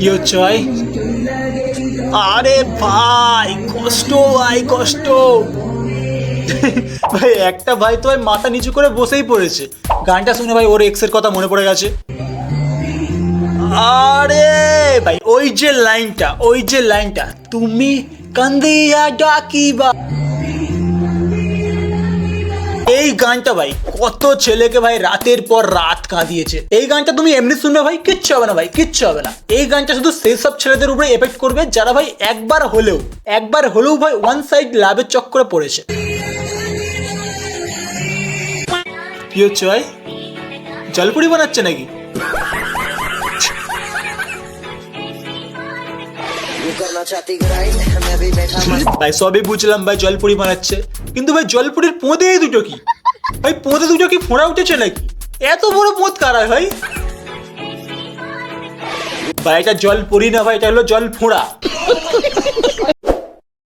কি হচ্ছে ভাই? আরে ভাই কষ্ট, ভাই কষ্ট। ভাই একটা ভাই তো ভাই মাথা নিচু করে বসেই পড়েছে, গানটা শুনে ভাই ওর এক্সের কথা মনে পড়ে গেছে। আরে ভাই ওই যে লাইনটা তুমি কান্দিয়া ডাকিবা, এই গানটা ভাই কত ছেলেকে ভাই রাতের পর রাত কাঁদিয়েছে। এই গানটা তুমি এমনি শুনবে ভাই কিচ্ছু হবে না, ভাই কিচ্ছু হবে না। এই গানটা শুধু সেই সব ছেলেদের উপরে এফেক্ট করবে যারা ভাই একবার হলেও ভাই ওয়ান সাইড লাভের চক্করে পড়েছে। কি হচ্ছে ভাই? জলপুরি বানাচ্ছে নাকি? ভাই সবই বুঝলাম ভাই জলপুরি বানাচ্ছে, কিন্তু ভাই জলপুরির পোঁদে দুটো কি ভাই? পোঁদে দুটো কি ফোঁড়া উঠেছে নাকি? এত বড় পোঁদ কারা ভাই? ভাই এটা জলপুরি না ভাই, এটা হলো জল ফোঁড়া।